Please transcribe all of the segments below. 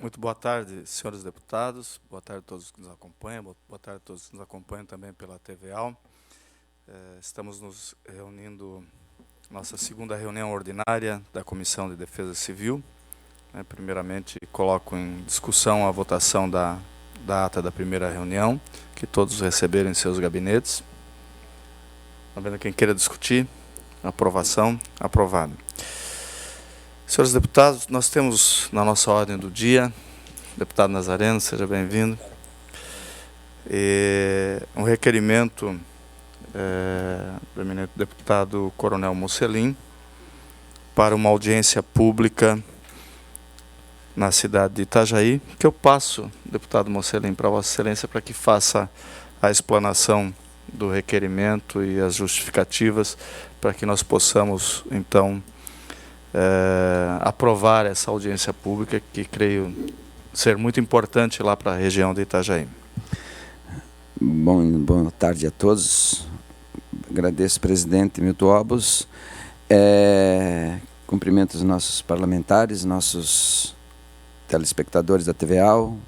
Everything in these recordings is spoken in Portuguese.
Muito boa tarde, senhores deputados, boa tarde a todos que nos acompanham, boa tarde a todos que nos acompanham também pela TVAL. Estamos nos reunindo, nossa segunda reunião ordinária da Comissão de Defesa Civil. Primeiramente, coloco em discussão a votação da ata da primeira reunião, que todos receberam em seus gabinetes. Havendo quem queira discutir, aprovação, aprovado. Senhores deputados, nós temos na nossa ordem do dia, deputado Nazareno, seja bem-vindo, um requerimento do eminente deputado Coronel Mocelin para uma audiência pública na cidade de Itajaí, que eu passo, deputado Mocelin, para Vossa Excelência, para que faça a explanação do requerimento e as justificativas, para que nós possamos, então, aprovar essa audiência pública, que creio ser muito importante lá para a região de Itajaí. Boa tarde a todos. Agradeço, presidente Milton Obos. Cumprimento os nossos parlamentares, nossos telespectadores da TVAL.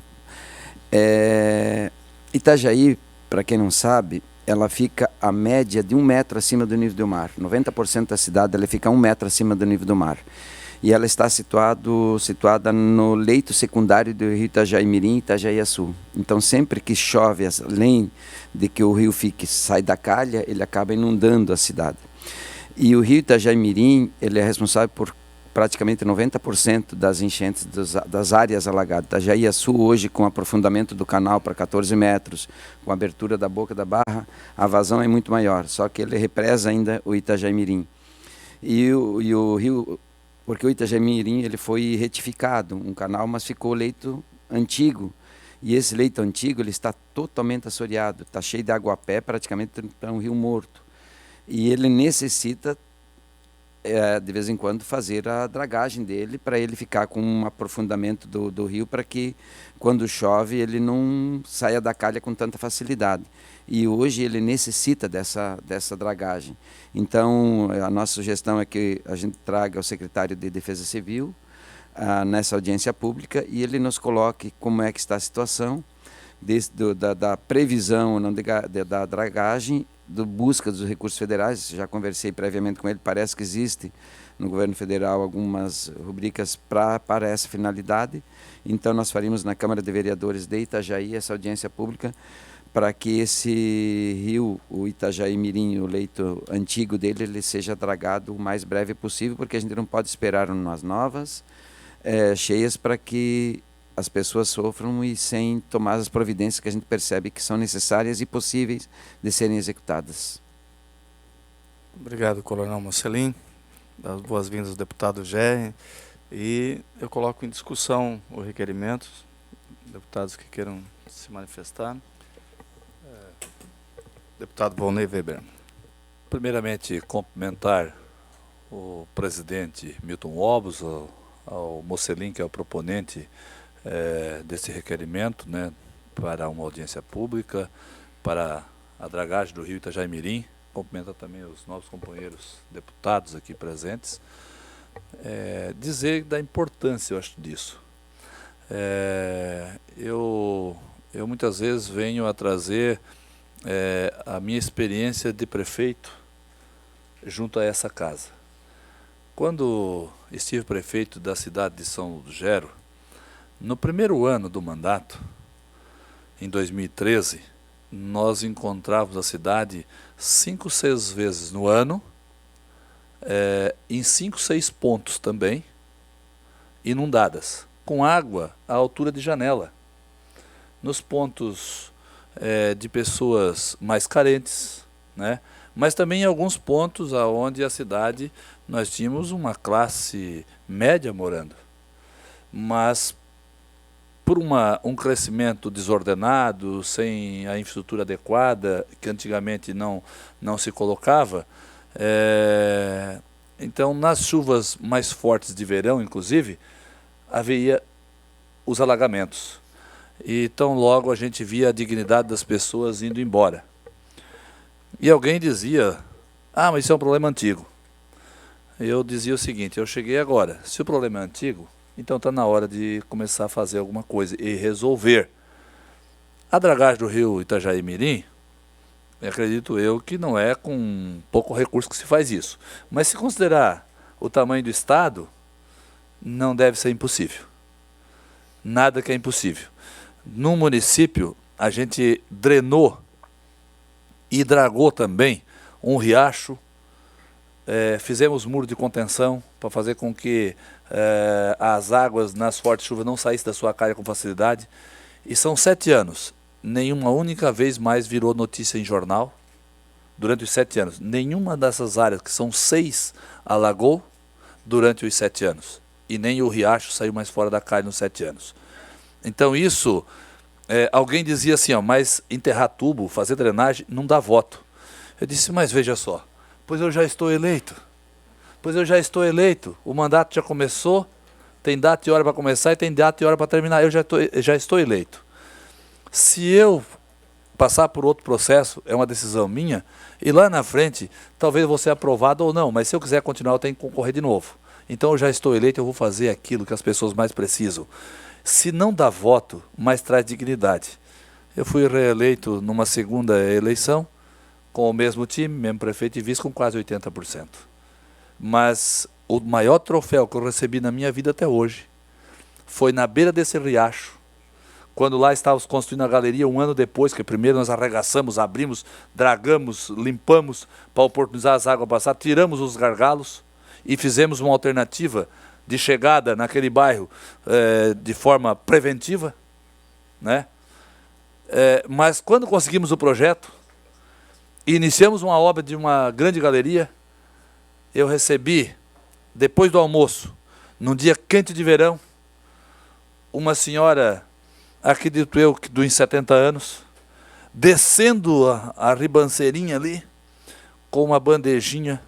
Itajaí, para quem não sabe, ela fica a média de 1 metro acima do nível do mar. 90% da cidade ela fica a 1 metro acima do nível do mar. E ela está situada no leito secundário do rio Itajaí-Mirim e Itajaí-Açu. Então, sempre que chove, além de que o rio sai da calha, ele acaba inundando a cidade. E o rio Itajaí-Mirim, ele é responsável por praticamente 90% das enchentes das áreas alagadas. Itajaí-Açu, hoje, com aprofundamento do canal para 14 metros, com a abertura da boca da barra, a vazão é muito maior, só que ele represa ainda o Itajaí-Mirim. E o rio... Porque o Itajaí-Mirim ele foi retificado, um canal, mas ficou leito antigo. E esse leito antigo ele está totalmente assoreado, está cheio de água a pé, praticamente é um rio morto. E ele necessita, de vez em quando, fazer a dragagem dele, para ele ficar com um aprofundamento do rio, para que, quando chove, ele não saia da calha com tanta facilidade. E hoje ele necessita dessa dragagem. Então, a nossa sugestão é que a gente traga o secretário de Defesa Civil nessa audiência pública e ele nos coloque como é que está a situação da previsão da dragagem, da busca dos recursos federais. Já conversei previamente com ele, parece que existe no governo federal algumas rubricas para essa finalidade. Então, nós faríamos na Câmara de Vereadores de Itajaí essa audiência pública, para que esse rio, o Itajaí-Mirim, o leito antigo dele, ele seja dragado o mais breve possível, porque a gente não pode esperar umas novas cheias para que as pessoas sofram e sem tomar as providências que a gente percebe que são necessárias e possíveis de serem executadas. Obrigado, Coronel Mocelin. Das boas-vindas ao deputado Gerri. E eu coloco em discussão o requerimento. Deputados que queiram se manifestar. Deputado Volney Weber. Primeiramente, cumprimentar o presidente Milton Obos, ao Mocelin, que é o proponente desse requerimento, né, para uma audiência pública, para a dragagem do rio Itajaí-Mirim. Cumprimentar também os novos companheiros deputados aqui presentes. Dizer da importância, eu acho, disso. Eu muitas vezes venho a trazer a minha experiência de prefeito junto a essa casa. Quando estive prefeito da cidade de São Lugero, no primeiro ano do mandato, em 2013, nós encontrávamos a cidade 5, 6 vezes no ano, em 5, 6 pontos também, inundadas, com água à altura de janela. Nos pontos de pessoas mais carentes, né? Mas também em alguns pontos onde a cidade nós tínhamos uma classe média morando. Mas por um crescimento desordenado, sem a infraestrutura adequada, que antigamente não se colocava, então nas chuvas mais fortes de verão, inclusive, havia os alagamentos. E tão logo a gente via a dignidade das pessoas indo embora. E alguém dizia, mas isso é um problema antigo. Eu dizia o seguinte, eu cheguei agora, se o problema é antigo, Então está na hora de começar a fazer alguma coisa e resolver. A dragagem do rio Itajaí-Mirim, acredito eu que não é com pouco recurso que se faz isso. Mas se considerar o tamanho do estado, não deve ser impossível. Nada que é impossível. No município, a gente drenou e dragou também um riacho, fizemos muro de contenção para fazer com que as águas nas fortes chuvas não saíssem da sua calha com facilidade. E são 7 anos. Nenhuma única vez mais virou notícia em jornal. Durante os 7 anos. Nenhuma dessas áreas, que são 6, alagou durante os 7 anos. E nem o riacho saiu mais fora da calha nos 7 anos. Então isso, alguém dizia assim, ó, mas enterrar tubo, fazer drenagem, não dá voto. Eu disse, mas veja só, pois eu já estou eleito. Pois eu já estou eleito. O mandato já começou, tem data e hora para começar e tem data e hora para terminar. Eu já estou eleito. Se eu passar por outro processo, é uma decisão minha, e lá na frente, talvez eu vou ser aprovado ou não, mas se eu quiser continuar, eu tenho que concorrer de novo. Então eu já estou eleito, eu vou fazer aquilo que as pessoas mais precisam. Se não dá voto, mas traz dignidade. Eu fui reeleito numa segunda eleição, com o mesmo time, mesmo prefeito e vice, com quase 80%. Mas o maior troféu que eu recebi na minha vida até hoje foi na beira desse riacho, quando lá estávamos construindo a galeria, um ano depois, que primeiro nós arregaçamos, abrimos, dragamos, limpamos para oportunizar as águas passar, tiramos os gargalos e fizemos uma alternativa de chegada naquele bairro de forma preventiva, né? Mas quando conseguimos o projeto e iniciamos uma obra de uma grande galeria, eu recebi, depois do almoço, num dia quente de verão, uma senhora, acredito eu, que dos 70 anos, descendo a ribanceirinha ali, com uma bandejinha,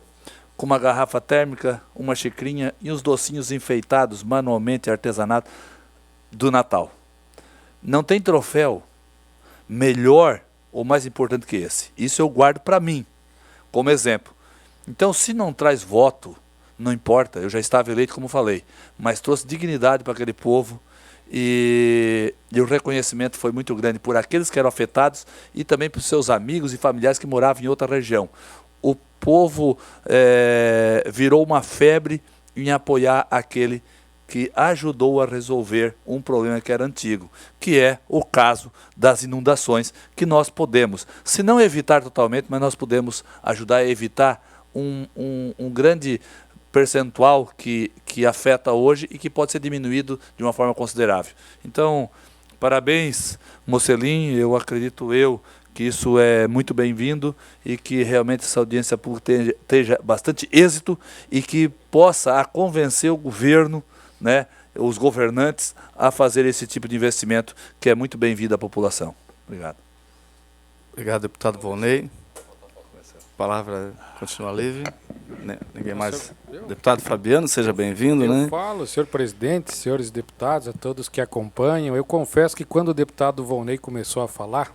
com uma garrafa térmica, uma xicrinha e os docinhos enfeitados, manualmente, artesanato, do Natal. Não tem troféu melhor ou mais importante que esse. Isso eu guardo para mim, como exemplo. Então, se não traz voto, não importa, eu já estava eleito, como falei, mas trouxe dignidade para aquele povo, e o reconhecimento foi muito grande por aqueles que eram afetados e também por seus amigos e familiares que moravam em outra região. O povo virou uma febre em apoiar aquele que ajudou a resolver um problema que era antigo, que é o caso das inundações, que nós podemos, se não evitar totalmente, mas nós podemos ajudar a evitar um grande percentual que afeta hoje e que pode ser diminuído de uma forma considerável. Então, parabéns, Mocelin, eu acredito que isso é muito bem-vindo e que realmente essa audiência pública tenha bastante êxito e que possa convencer o governo, né, os governantes, a fazer esse tipo de investimento que é muito bem-vindo à população. Obrigado. Obrigado, deputado Volney. A palavra continua livre. Ninguém mais. Deputado Fabiano, seja bem-vindo, né? Eu falo, senhor presidente, senhores deputados, a todos que acompanham. Eu confesso que quando o deputado Volney começou a falar,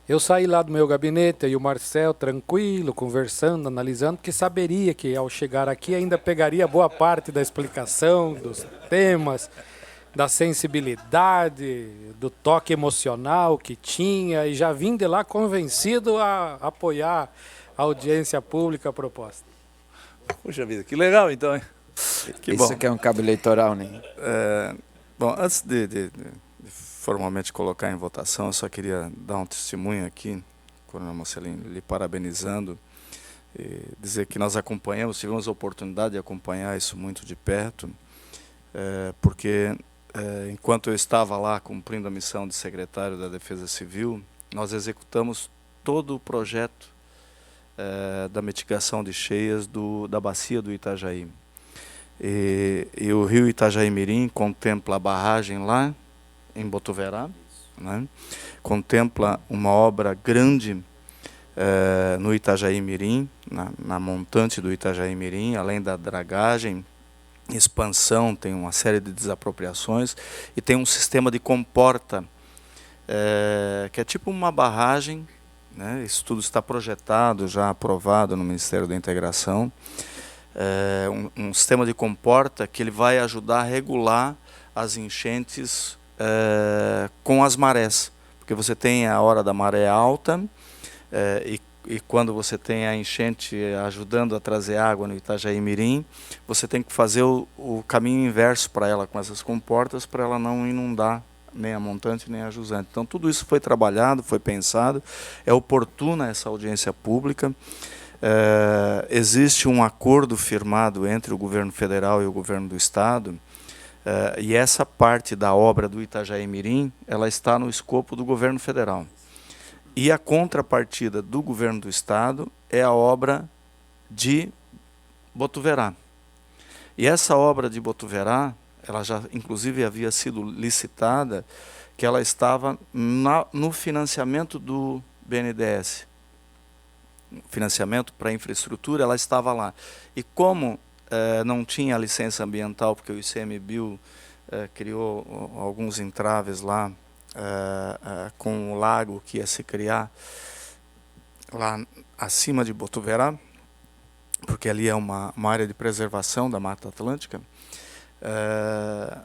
eu saí lá do meu gabinete e o Marcel tranquilo, conversando, analisando, porque saberia que ao chegar aqui ainda pegaria boa parte da explicação dos temas, da sensibilidade, do toque emocional que tinha, e já vim de lá convencido a apoiar a audiência pública proposta. Puxa vida, que legal então, hein? Que isso aqui é um cabo eleitoral, né? Bom, antes de formalmente colocar em votação, eu só queria dar um testemunho aqui, Coronel Mocelin, lhe parabenizando, e dizer que nós acompanhamos, tivemos a oportunidade de acompanhar isso muito de perto, porque enquanto eu estava lá cumprindo a missão de secretário da Defesa Civil, nós executamos todo o projeto da mitigação de cheias da bacia do Itajaí. E o rio Itajaí-Mirim contempla a barragem lá em Botuverá, né? Contempla uma obra grande no Itajaí-Mirim, na montante do Itajaí-Mirim, além da dragagem, expansão, tem uma série de desapropriações e tem um sistema de comporta que é tipo uma barragem, né? Isso tudo está projetado, já aprovado no Ministério da Integração, um sistema de comporta que ele vai ajudar a regular as enchentes com as marés, porque você tem a hora da maré alta e quando você tem a enchente ajudando a trazer água no Itajaí Mirim, você tem que fazer o caminho inverso para ela com essas comportas, para ela não inundar nem a montante nem a jusante. Então tudo isso foi trabalhado, foi pensado, é oportuna essa audiência pública. Existe um acordo firmado entre o governo federal e o governo do estado, e essa parte da obra do Itajaí Mirim, ela está no escopo do governo federal. E a contrapartida do governo do estado é a obra de Botuverá. E essa obra de Botuverá, ela já inclusive havia sido licitada, que ela estava no financiamento do BNDES. Financiamento para infraestrutura, ela estava lá. E como não tinha licença ambiental, porque o ICMBio criou alguns entraves lá, com o lago que ia se criar lá acima de Botuverá, porque ali é uma área de preservação da Mata Atlântica,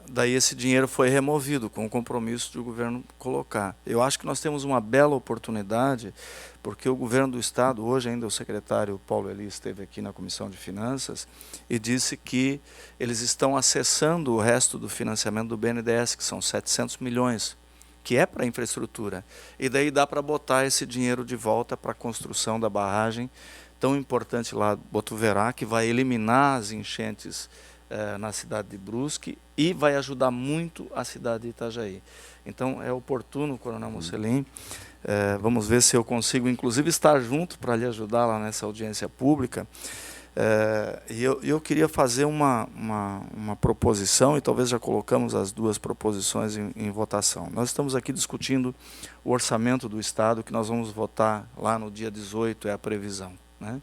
daí esse dinheiro foi removido com o compromisso do governo colocar. Eu acho que nós temos uma bela oportunidade, porque o governo do estado, hoje ainda o secretário Paulo Eli esteve aqui na Comissão de Finanças e disse que eles estão acessando o resto do financiamento do BNDES, que são 700 milhões, que é para infraestrutura. E daí dá para botar esse dinheiro de volta para a construção da barragem tão importante lá, Botuverá, que vai eliminar as enchentes na cidade de Brusque e vai ajudar muito a cidade de Itajaí. Então é oportuno, Coronel Mocelin, vamos ver se eu consigo inclusive estar junto para lhe ajudar lá nessa audiência pública. E eu queria fazer uma proposição, e talvez já colocamos as duas proposições em votação. Nós estamos aqui discutindo o orçamento do estado, que nós vamos votar lá no dia 18, é a previsão, né?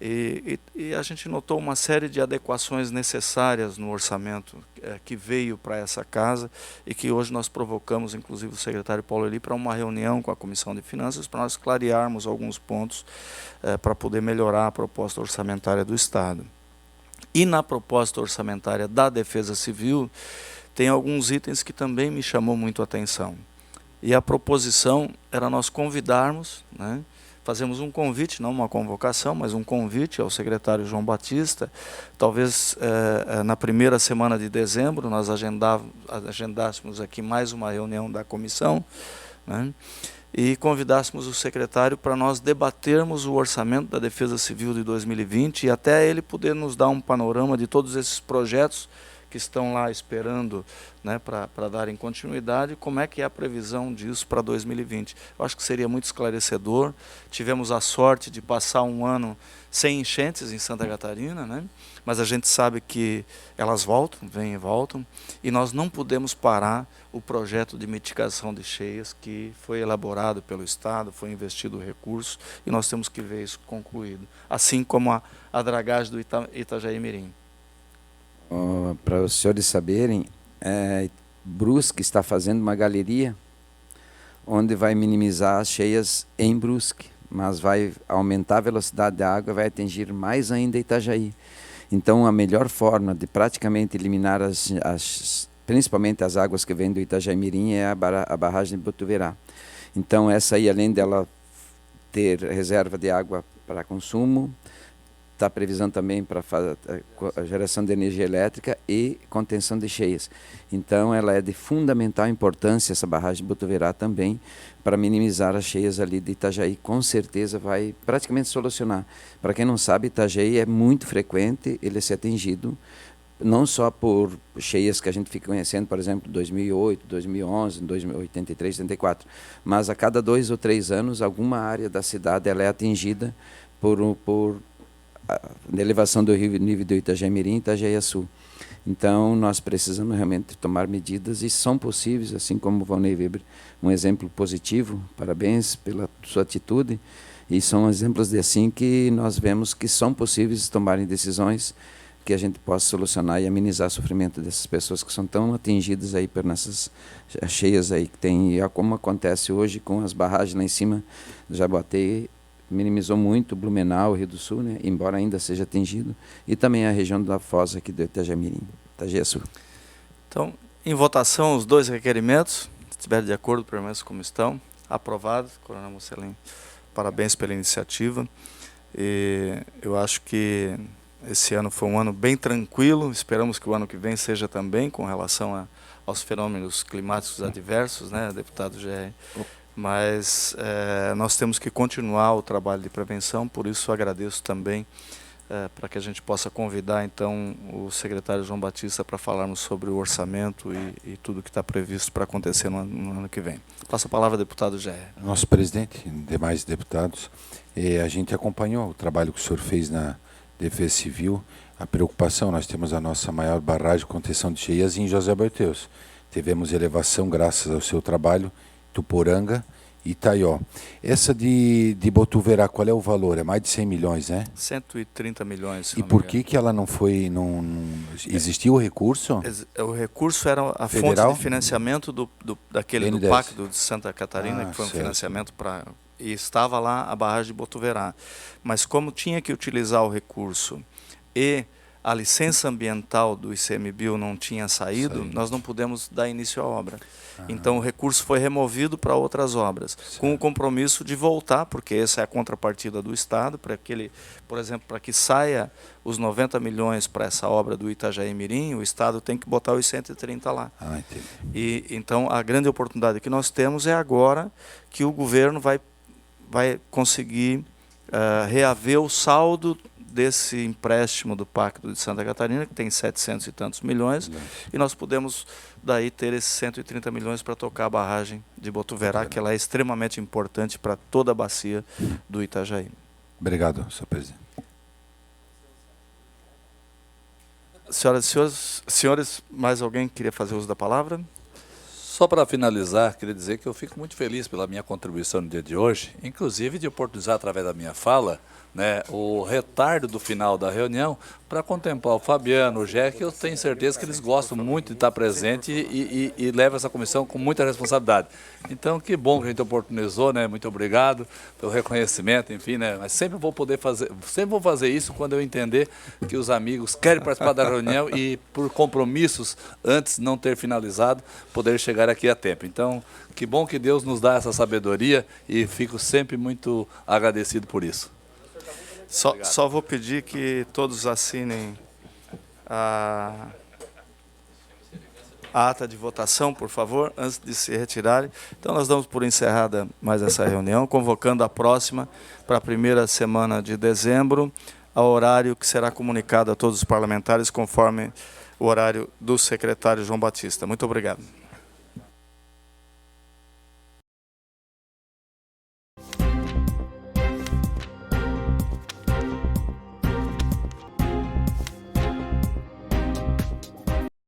E a gente notou uma série de adequações necessárias no orçamento que veio para essa casa e que hoje nós provocamos, inclusive, o secretário Paulo Eli para uma reunião com a Comissão de Finanças para nós clarearmos alguns pontos para poder melhorar a proposta orçamentária do Estado. E na proposta orçamentária da Defesa Civil tem alguns itens que também me chamou muito a atenção. E a proposição era nós convidarmos, né, fazemos um convite, não uma convocação, mas um convite ao secretário João Batista, talvez na primeira semana de dezembro nós agendássemos aqui mais uma reunião da comissão, né, e convidássemos o secretário para nós debatermos o orçamento da Defesa Civil de 2020 e até ele poder nos dar um panorama de todos esses projetos que estão lá esperando, né, para darem continuidade, como é que é a previsão disso para 2020. Eu acho que seria muito esclarecedor. Tivemos a sorte de passar um ano sem enchentes em Santa Catarina, né, mas a gente sabe que elas voltam, vêm e voltam, e nós não podemos parar o projeto de mitigação de cheias que foi elaborado pelo Estado, foi investido recursos, e nós temos que ver isso concluído, assim como a dragagem do Itajaí Mirim. Para os senhores saberem, Brusque está fazendo uma galeria onde vai minimizar as cheias em Brusque, mas vai aumentar a velocidade da água e vai atingir mais ainda Itajaí. Então, a melhor forma de praticamente eliminar principalmente as águas que vêm do Itajaí Mirim é a barragem de Botuverá. Então, essa aí, além dela ter reserva de água para consumo, está previsão também para a geração de energia elétrica e contenção de cheias. Então, ela é de fundamental importância, essa barragem de Botuverá também, para minimizar as cheias ali de Itajaí. Com certeza vai praticamente solucionar. Para quem não sabe, Itajaí é muito frequente ele ser atingido, não só por cheias que a gente fica conhecendo, por exemplo, 2008, 2011, 1983, 84, mas a cada 2 ou 3 anos, alguma área da cidade ela é atingida por a elevação do nível do Itajaí Mirim e Itajaí-Açu. Então, nós precisamos realmente tomar medidas e são possíveis, assim como o Valnei Weber, um exemplo positivo, parabéns pela sua atitude, e são exemplos de assim que nós vemos que são possíveis tomarem decisões que a gente possa solucionar e amenizar o sofrimento dessas pessoas que são tão atingidas aí por essas cheias aí que tem, e como acontece hoje com as barragens lá em cima do Jaboatê, minimizou muito Blumenau, Rio do Sul, né? Embora ainda seja atingido, e também a região da Foz aqui do Itajamirim, Itajaí-Sul. Então, em votação, os 2 requerimentos, se estiver de acordo, permaneçam como estão. Aprovado. Coronel Mocelin, parabéns pela iniciativa. E eu acho que esse ano foi um ano bem tranquilo, esperamos que o ano que vem seja também, com relação aos fenômenos climáticos adversos, né, deputado GR. Mas nós temos que continuar o trabalho de prevenção, por isso agradeço também para que a gente possa convidar então o secretário João Batista para falarmos sobre o orçamento e tudo que está previsto para acontecer no ano que vem. Passo a palavra ao deputado GR. Nosso presidente, demais deputados, a gente acompanhou o trabalho que o senhor fez na Defesa Civil, a preocupação, nós temos a nossa maior barragem de contenção de cheias em José Berteus. Tivemos elevação graças ao seu trabalho, Tuporanga e Itaió. Essa de Botuverá, qual é o valor? É mais de 100 milhões, né? 130 milhões. E por que ela não foi... Existiu o recurso? O recurso era a Federal? fonte de financiamento do BNDES. Pacto de Santa Catarina, que foi um certo. financiamento para... E estava lá a barragem de Botuverá. Mas como tinha que utilizar o recurso e a licença ambiental do ICMBio não tinha saído, nós não pudemos dar início à obra. Então o recurso foi removido para outras obras, com o compromisso de voltar, porque essa é a contrapartida do Estado, para aquele, por exemplo, para que saia os 90 milhões para essa obra do Itajaí-Mirim, o Estado tem que botar os 130 lá. Entendi. E então a grande oportunidade que nós temos é agora que o governo vai conseguir reaver o saldo desse empréstimo do Pacto de Santa Catarina, que tem 700 e tantos milhões, e nós podemos daí ter esses 130 milhões para tocar a barragem de Botuverá, que ela é extremamente importante para toda a bacia do Itajaí. Obrigado, senhor presidente. Senhoras e senhores, mais alguém queria fazer uso da palavra? Só para finalizar, queria dizer que eu fico muito feliz pela minha contribuição no dia de hoje, inclusive de oportunizar através da minha fala, né, o retardo do final da reunião para contemplar o Fabiano, o Jé, que eu tenho certeza que eles gostam muito de estar presente e levam essa comissão com muita responsabilidade. Então, que bom que a gente oportunizou, né? Muito obrigado pelo reconhecimento, enfim, né? Mas sempre vou fazer isso quando eu entender que os amigos querem participar da reunião e, por compromissos, antes de não ter finalizado, poder chegar aqui a tempo. Então, que bom que Deus nos dá essa sabedoria e fico sempre muito agradecido por isso. Só vou pedir que todos assinem a ata de votação, por favor, antes de se retirarem. Então, nós damos por encerrada mais essa reunião, convocando a próxima para a primeira semana de dezembro, ao horário que será comunicado a todos os parlamentares, conforme o horário do secretário João Batista. Muito obrigado.